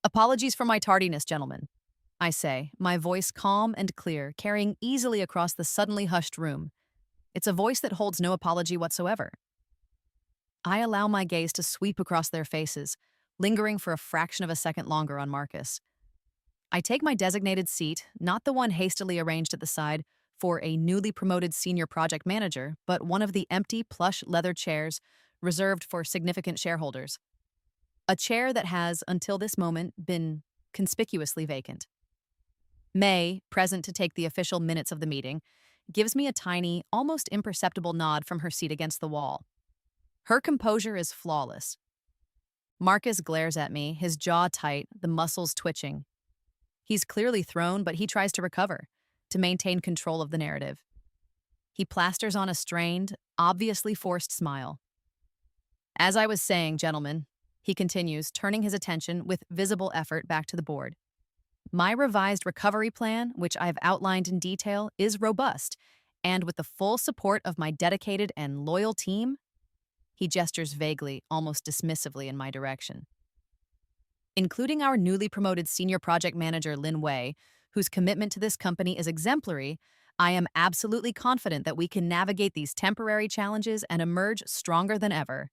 "Apologies for my tardiness, gentlemen," I say, my voice calm and clear, carrying easily across the suddenly hushed room. It's a voice that holds no apology whatsoever. I allow my gaze to sweep across their faces, lingering for a fraction of a second longer on Marcus. I take my designated seat, not the one hastily arranged at the side for a newly promoted senior project manager, but one of the empty plush leather chairs reserved for significant shareholders. A chair that has, until this moment, been conspicuously vacant. May, present to take the official minutes of the meeting, gives me a tiny, almost imperceptible nod from her seat against the wall. Her composure is flawless. Marcus glares at me, his jaw tight, the muscles twitching. He's clearly thrown, but he tries to recover, to maintain control of the narrative. He plasters on a strained, obviously forced smile. As I was saying, gentlemen, he continues, turning his attention with visible effort back to the board. My revised recovery plan, which I've outlined in detail, is robust, and with the full support of my dedicated and loyal team, he gestures vaguely, almost dismissively in my direction. Including our newly promoted senior project manager, Lin Wei, whose commitment to this company is exemplary, I am absolutely confident that we can navigate these temporary challenges and emerge stronger than ever.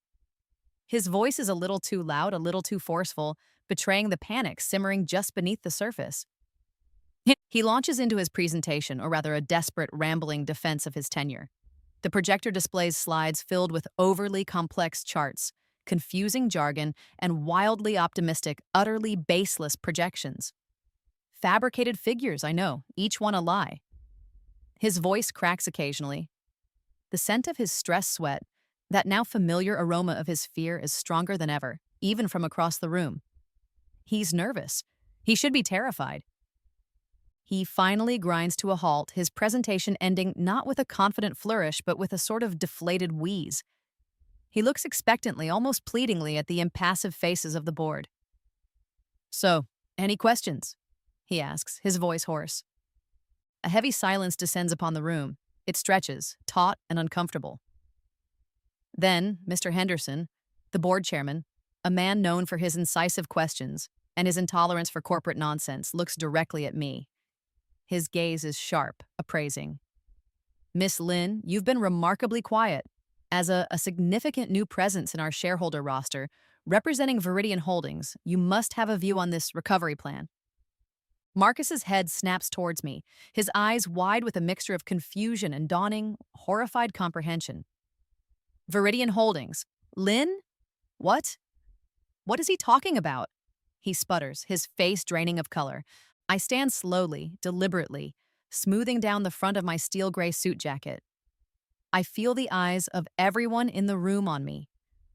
His voice is a little too loud, a little too forceful, betraying the panic simmering just beneath the surface. He launches into his presentation, or rather a desperate, rambling defense of his tenure. The projector displays slides filled with overly complex charts, confusing jargon, and wildly optimistic, utterly baseless projections. Fabricated figures, I know, each one a lie. His voice cracks occasionally. The scent of his stress sweat, that now familiar aroma of his fear, is stronger than ever, even from across the room. He's nervous. He should be terrified. He finally grinds to a halt, his presentation ending not with a confident flourish, but with a sort of deflated wheeze. He looks expectantly, almost pleadingly, at the impassive faces of the board. "So, any questions?" he asks, his voice hoarse. A heavy silence descends upon the room. It stretches, taut and uncomfortable. Then, Mr. Henderson, the board chairman, a man known for his incisive questions and his intolerance for corporate nonsense, looks directly at me. His gaze is sharp, appraising. "Miss Lin, you've been remarkably quiet. As a significant new presence in our shareholder roster, representing Viridian Holdings, you must have a view on this recovery plan." Marcus's head snaps towards me, his eyes wide with a mixture of confusion and dawning, horrified comprehension. "Viridian Holdings. Lin? What? What is he talking about?" He sputters, his face draining of color. I stand slowly, deliberately, smoothing down the front of my steel gray suit jacket. I feel the eyes of everyone in the room on me.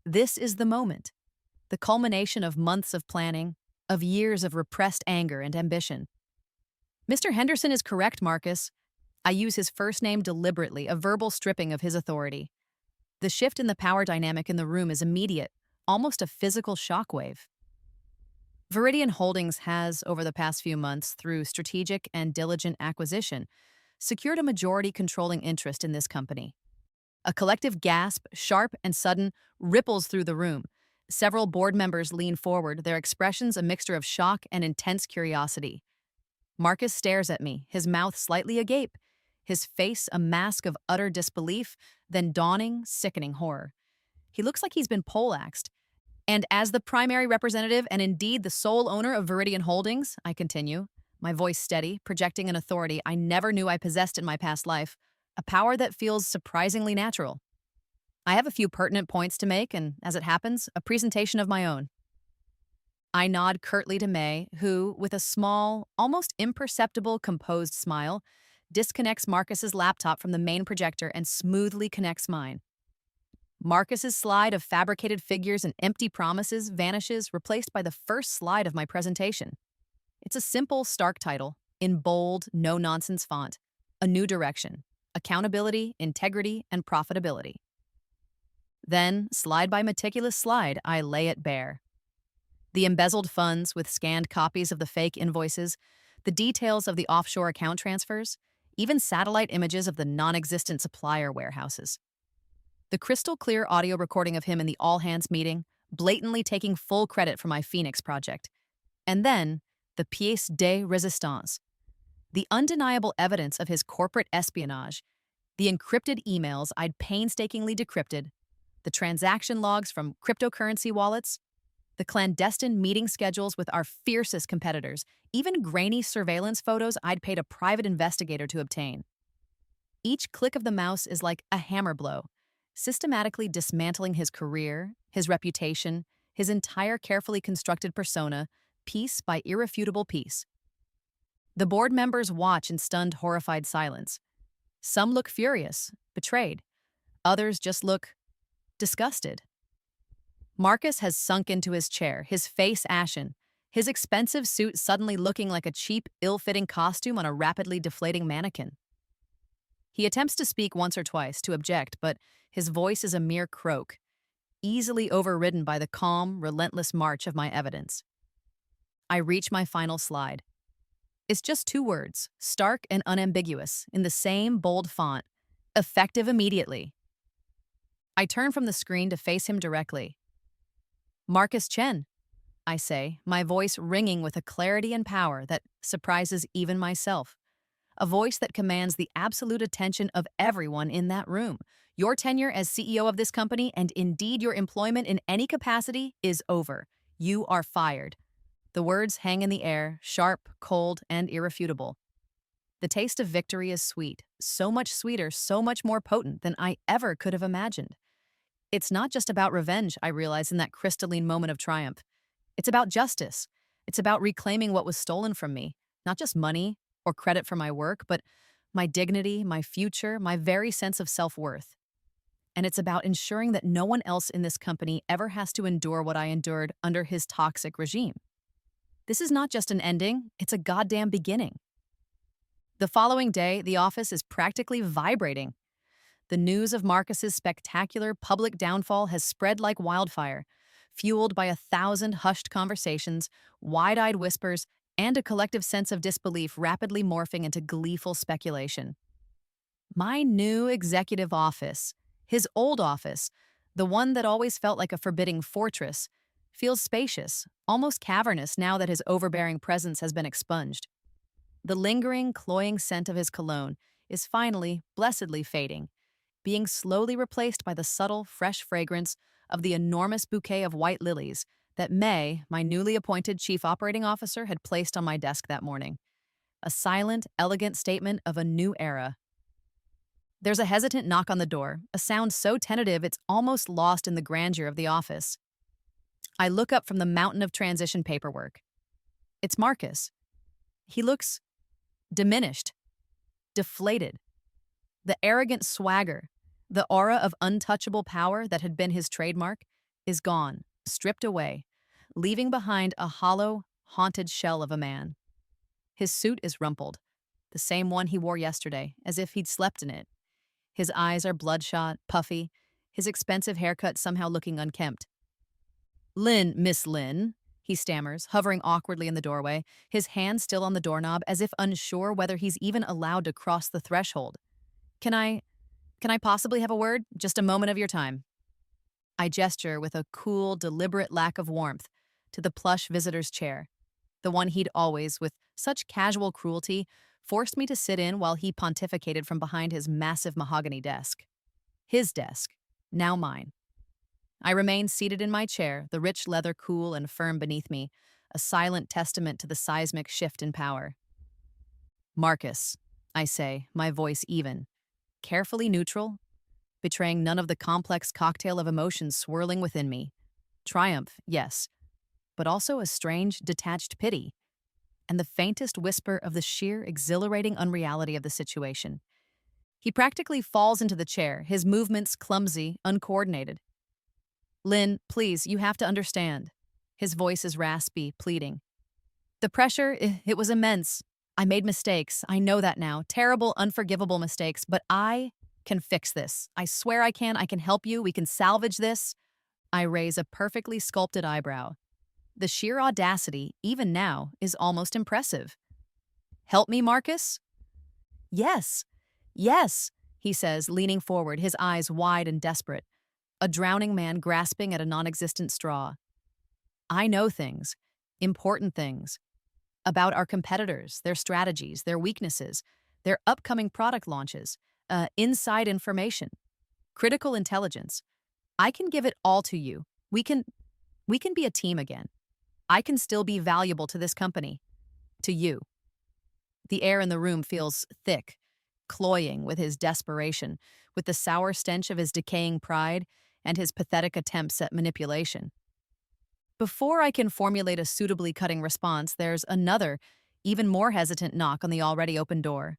This is the moment, the culmination of months of planning, of years of repressed anger and ambition. "Mr. Henderson is correct, Marcus." I use his first name deliberately, a verbal stripping of his authority. The shift in the power dynamic in the room is immediate, almost a physical shockwave. Viridian Holdings has, over the past few months, through strategic and diligent acquisition, secured a majority controlling interest in this company. A collective gasp, sharp and sudden, ripples through the room. Several board members lean forward, their expressions a mixture of shock and intense curiosity. Marcus stares at me, his mouth slightly agape, his face a mask of utter disbelief, then dawning, sickening horror. He looks like he's been poleaxed. "And as the primary representative and indeed the sole owner of Viridian Holdings," I continue, my voice steady, projecting an authority I never knew I possessed in my past life, a power that feels surprisingly natural. I have a few pertinent points to make and, as it happens, a presentation of my own. I nod curtly to May, who, with a small, almost imperceptible, composed smile, disconnects Marcus's laptop from the main projector and smoothly connects mine. Marcus's slide of fabricated figures and empty promises vanishes, replaced by the first slide of my presentation. It's a simple, stark title, in bold, no-nonsense font: A New Direction, Accountability, Integrity, and Profitability. Then, slide by meticulous slide, I lay it bare. The embezzled funds with scanned copies of the fake invoices, the details of the offshore account transfers, even satellite images of the non-existent supplier warehouses. The crystal-clear audio recording of him in the all-hands meeting, blatantly taking full credit for my Phoenix project. And then, the pièce de résistance, the undeniable evidence of his corporate espionage, the encrypted emails I'd painstakingly decrypted, the transaction logs from cryptocurrency wallets, the clandestine meeting schedules with our fiercest competitors, even grainy surveillance photos I'd paid a private investigator to obtain. Each click of the mouse is like a hammer blow, systematically dismantling his career, his reputation, his entire carefully constructed persona, piece by irrefutable piece. The board members watch in stunned, horrified silence. Some look furious, betrayed. Others just look disgusted. Marcus has sunk into his chair, his face ashen, his expensive suit suddenly looking like a cheap, ill-fitting costume on a rapidly deflating mannequin. He attempts to speak once or twice, to object, but his voice is a mere croak, easily overridden by the calm, relentless march of my evidence. I reach my final slide. It's just 2 words, stark and unambiguous, in the same bold font. Effective immediately. I turn from the screen to face him directly. Marcus Chen, I say, my voice ringing with a clarity and power that surprises even myself. A voice that commands the absolute attention of everyone in that room. Your tenure as CEO of this company, and indeed your employment in any capacity, is over. You are fired. The words hang in the air, sharp, cold, and irrefutable. The taste of victory is sweet, so much sweeter, so much more potent than I ever could have imagined. It's not just about revenge, I realize in that crystalline moment of triumph. It's about justice. It's about reclaiming what was stolen from me, not just money or credit for my work, but my dignity, my future, my very sense of self-worth. And it's about ensuring that no one else in this company ever has to endure what I endured under his toxic regime. This is not just an ending, it's a goddamn beginning. The following day, the office is practically vibrating. The news of Marcus's spectacular public downfall has spread like wildfire, fueled by 1,000 hushed conversations, wide-eyed whispers, and a collective sense of disbelief rapidly morphing into gleeful speculation. My new executive office, his old office, the one that always felt like a forbidding fortress, feels spacious, almost cavernous now that his overbearing presence has been expunged. The lingering, cloying scent of his cologne is finally, blessedly fading, being slowly replaced by the subtle, fresh fragrance of the enormous bouquet of white lilies that May, my newly appointed chief operating officer, had placed on my desk that morning. A silent, elegant statement of a new era. There's a hesitant knock on the door, a sound so tentative it's almost lost in the grandeur of the office. I look up from the mountain of transition paperwork. It's Marcus. He looks diminished, deflated. The arrogant swagger, the aura of untouchable power that had been his trademark, is gone, stripped away, leaving behind a hollow, haunted shell of a man. His suit is rumpled, the same one he wore yesterday, as if he'd slept in it. His eyes are bloodshot, puffy, his expensive haircut somehow looking unkempt. Miss Lynn, he stammers, hovering awkwardly in the doorway, his hand still on the doorknob as if unsure whether he's even allowed to cross the threshold. Can I possibly have a word? Just a moment of your time. I gesture with a cool, deliberate lack of warmth to the plush visitor's chair, the one he'd always, with such casual cruelty, forced me to sit in while he pontificated from behind his massive mahogany desk. His desk, now mine. I remain seated in my chair, the rich leather cool and firm beneath me, a silent testament to the seismic shift in power. Marcus, I say, my voice even, carefully neutral, betraying none of the complex cocktail of emotions swirling within me. Triumph, yes, but also a strange, detached pity, and the faintest whisper of the sheer, exhilarating unreality of the situation. He practically falls into the chair, his movements clumsy, uncoordinated. Lynn, please, you have to understand. His voice is raspy, pleading. The pressure, it was immense. I made mistakes. I know that now. Terrible, unforgivable mistakes. But I can fix this. I swear I can. I can help you. We can salvage this. I raise a perfectly sculpted eyebrow. The sheer audacity, even now, is almost impressive. Help me, Marcus? Yes, he says, leaning forward, his eyes wide and desperate. A drowning man grasping at a non-existent straw. I know things, important things, about our competitors, their strategies, their weaknesses, their upcoming product launches, inside information, critical intelligence. I can give it all to you. We can be a team again. I can still be valuable to this company, to you. The air in the room feels thick, cloying with his desperation, with the sour stench of his decaying pride and his pathetic attempts at manipulation. Before I can formulate a suitably cutting response, there's another, even more hesitant knock on the already open door.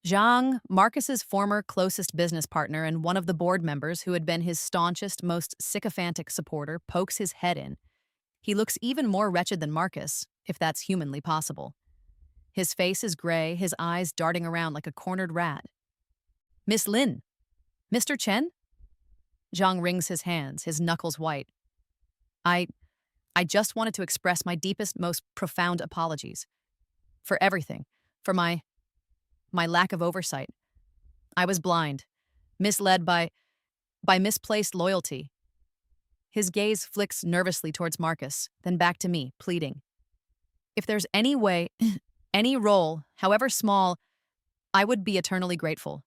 Zhang, Marcus's former closest business partner and one of the board members who had been his staunchest, most sycophantic supporter, pokes his head in. He looks even more wretched than Marcus, if that's humanly possible. His face is gray, his eyes darting around like a cornered rat. "Miss Lin! Mr. Chen?" Zhang wrings his hands, his knuckles white. I just wanted to express my deepest, most profound apologies. For everything. For my lack of oversight. I was blind, misled by misplaced loyalty. His gaze flicks nervously towards Marcus, then back to me, pleading. If there's any way, any role, however small, I would be eternally grateful.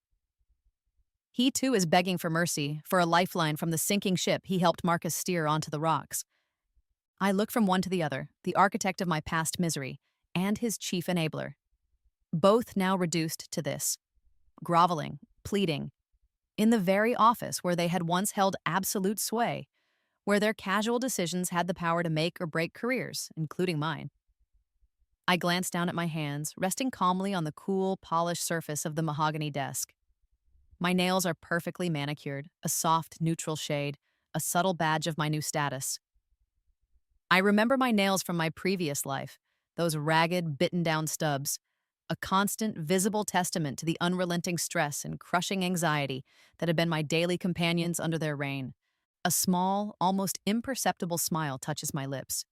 He too is begging for mercy, for a lifeline from the sinking ship he helped Marcus steer onto the rocks. I look from one to the other, the architect of my past misery, and his chief enabler. Both now reduced to this, groveling, pleading, in the very office where they had once held absolute sway, where their casual decisions had the power to make or break careers, including mine. I glance down at my hands, resting calmly on the cool, polished surface of the mahogany desk. My nails are perfectly manicured, a soft, neutral shade, a subtle badge of my new status. I remember my nails from my previous life, those ragged, bitten-down stubs, a constant, visible testament to the unrelenting stress and crushing anxiety that had been my daily companions under their reign. A small, almost imperceptible smile touches my lips.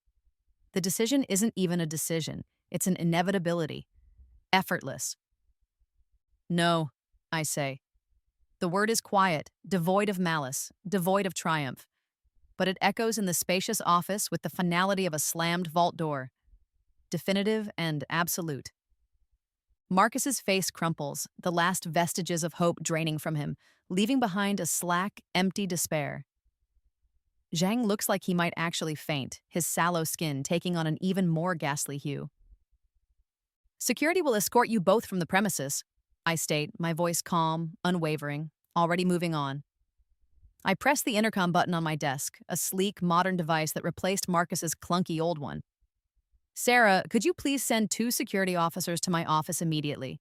The decision isn't even a decision. It's an inevitability. Effortless. No, I say. The word is quiet, devoid of malice, devoid of triumph. But it echoes in the spacious office with the finality of a slammed vault door. Definitive and absolute. Marcus's face crumples, the last vestiges of hope draining from him, leaving behind a slack, empty despair. Zhang looks like he might actually faint, his sallow skin taking on an even more ghastly hue. Security will escort you both from the premises, I state, my voice calm, unwavering, already moving on. I press the intercom button on my desk, a sleek, modern device that replaced Marcus's clunky old one. Sarah, could you please send 2 security officers to my office immediately?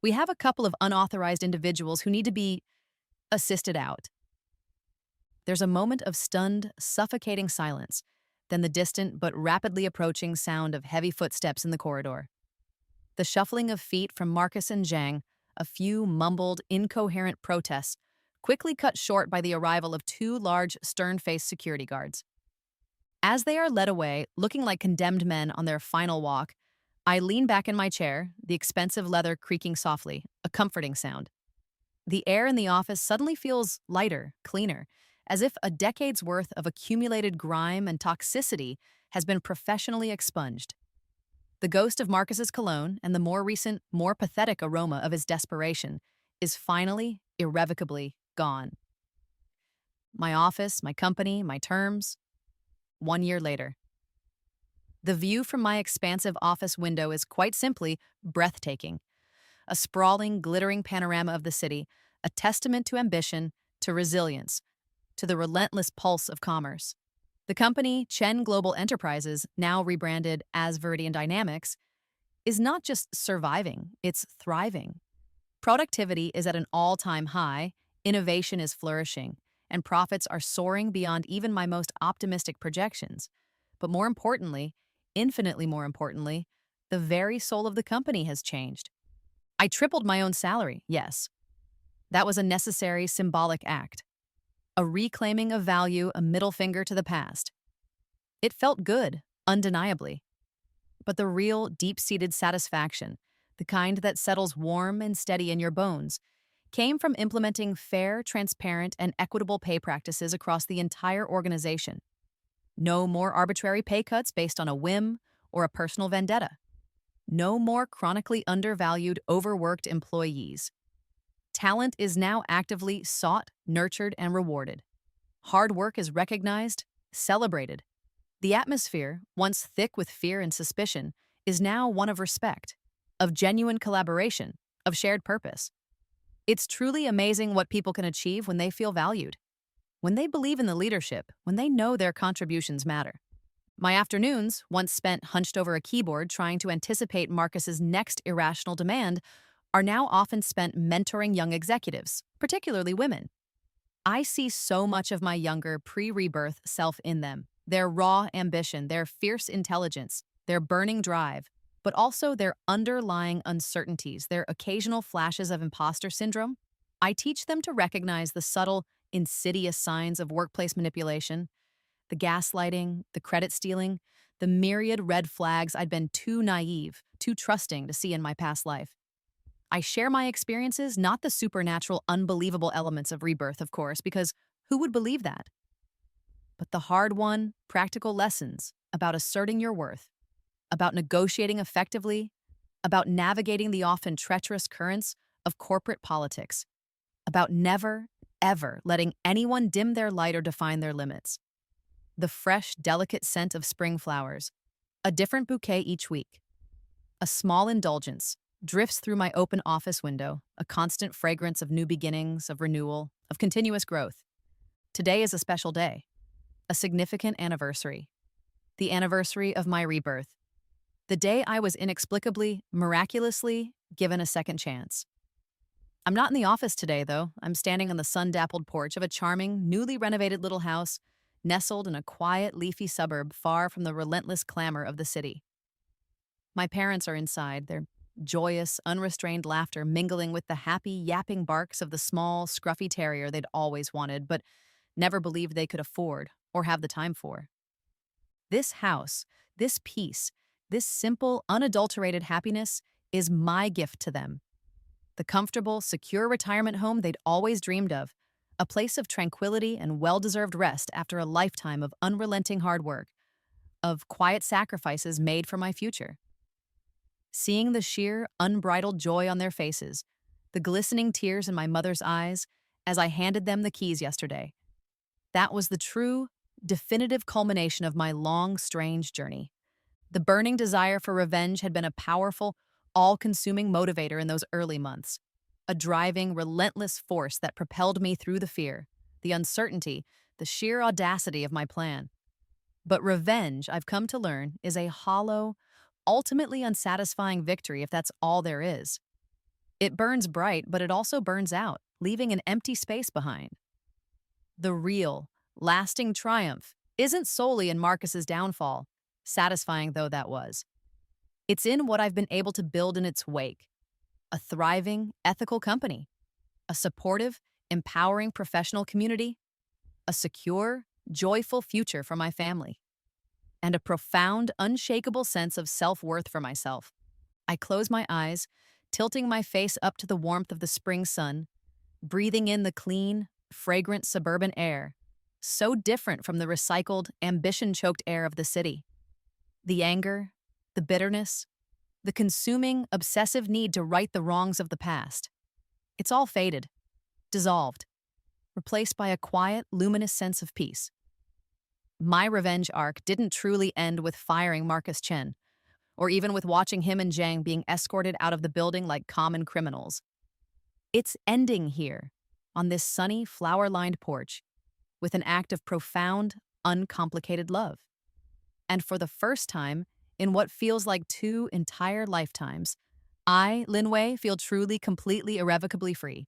We have a couple of unauthorized individuals who need to be assisted out. There's a moment of stunned, suffocating silence, then the distant but rapidly approaching sound of heavy footsteps in the corridor. The shuffling of feet from Marcus and Zhang, a few mumbled, incoherent protests, quickly cut short by the arrival of 2 large, stern-faced security guards. As they are led away, looking like condemned men on their final walk, I lean back in my chair, the expensive leather creaking softly, a comforting sound. The air in the office suddenly feels lighter, cleaner, as if a decade's worth of accumulated grime and toxicity has been professionally expunged. The ghost of Marcus's cologne and the more recent, more pathetic aroma of his desperation is finally, irrevocably gone. My office, my company, my terms. 1 year later. The view from my expansive office window is quite simply breathtaking. A sprawling, glittering panorama of the city, a testament to ambition, to resilience, to the relentless pulse of commerce. The company, Chen Global Enterprises, now rebranded as Viridian Dynamics, is not just surviving, it's thriving. Productivity is at an all-time high, innovation is flourishing, and profits are soaring beyond even my most optimistic projections. But more importantly, infinitely more importantly, the very soul of the company has changed. I tripled my own salary, yes. That was a necessary symbolic act. A reclaiming of value, a middle finger to the past. It felt good, undeniably. But the real, deep-seated satisfaction, the kind that settles warm and steady in your bones, came from implementing fair, transparent, and equitable pay practices across the entire organization. No more arbitrary pay cuts based on a whim or a personal vendetta. No more chronically undervalued, overworked employees. Talent is now actively sought, nurtured, and rewarded. Hard work is recognized, celebrated. The atmosphere, once thick with fear and suspicion, is now one of respect, of genuine collaboration, of shared purpose. It's truly amazing what people can achieve when they feel valued, when they believe in the leadership, when they know their contributions matter. My afternoons, once spent hunched over a keyboard trying to anticipate Marcus's next irrational demand, are now often spent mentoring young executives, particularly women. I see so much of my younger pre-rebirth self in them. Their raw ambition, their fierce intelligence, their burning drive, but also their underlying uncertainties, their occasional flashes of imposter syndrome. I teach them to recognize the subtle, insidious signs of workplace manipulation, the gaslighting, the credit stealing, the myriad red flags I'd been too naive, too trusting to see in my past life. I share my experiences, not the supernatural, unbelievable elements of rebirth, of course, because who would believe that? But the hard won, practical lessons about asserting your worth, about negotiating effectively, about navigating the often treacherous currents of corporate politics, about never, ever letting anyone dim their light or define their limits. The fresh, delicate scent of spring flowers, a different bouquet each week. A small indulgence drifts through my open office window, a constant fragrance of new beginnings, of renewal, of continuous growth. Today is a special day, a significant anniversary. The anniversary of my rebirth. The day I was inexplicably, miraculously given a second chance. I'm not in the office today, though. I'm standing on the sun-dappled porch of a charming, newly renovated little house nestled in a quiet, leafy suburb far from the relentless clamor of the city. My parents are inside, their joyous, unrestrained laughter mingling with the happy, yapping barks of the small, scruffy terrier they'd always wanted, but never believed they could afford or have the time for. This house, this peace, this simple, unadulterated happiness is my gift to them. The comfortable, secure retirement home they'd always dreamed of, a place of tranquility and well-deserved rest after a lifetime of unrelenting hard work, of quiet sacrifices made for my future. Seeing the sheer, unbridled joy on their faces, the glistening tears in my mother's eyes as I handed them the keys yesterday, that was the true, definitive culmination of my long, strange journey. The burning desire for revenge had been a powerful, all-consuming motivator in those early months, a driving, relentless force that propelled me through the fear, the uncertainty, the sheer audacity of my plan. But revenge, I've come to learn, is a hollow, ultimately unsatisfying victory if that's all there is. It burns bright, but it also burns out, leaving an empty space behind. The real, lasting triumph isn't solely in Marcus's downfall, satisfying though that was. It's in what I've been able to build in its wake. A thriving, ethical company, a supportive, empowering professional community, a secure, joyful future for my family, and a profound, unshakable sense of self-worth for myself. I close my eyes, tilting my face up to the warmth of the spring sun, breathing in the clean, fragrant suburban air, so different from the recycled, ambition-choked air of the city. The anger, the bitterness, the consuming, obsessive need to right the wrongs of the past. It's all faded, dissolved, replaced by a quiet, luminous sense of peace. My revenge arc didn't truly end with firing Marcus Chen, or even with watching him and Zhang being escorted out of the building like common criminals. It's ending here, on this sunny, flower-lined porch, with an act of profound, uncomplicated love. And for the first time, in what feels like 2 entire lifetimes, I, Lin Wei, feel truly, completely, irrevocably free.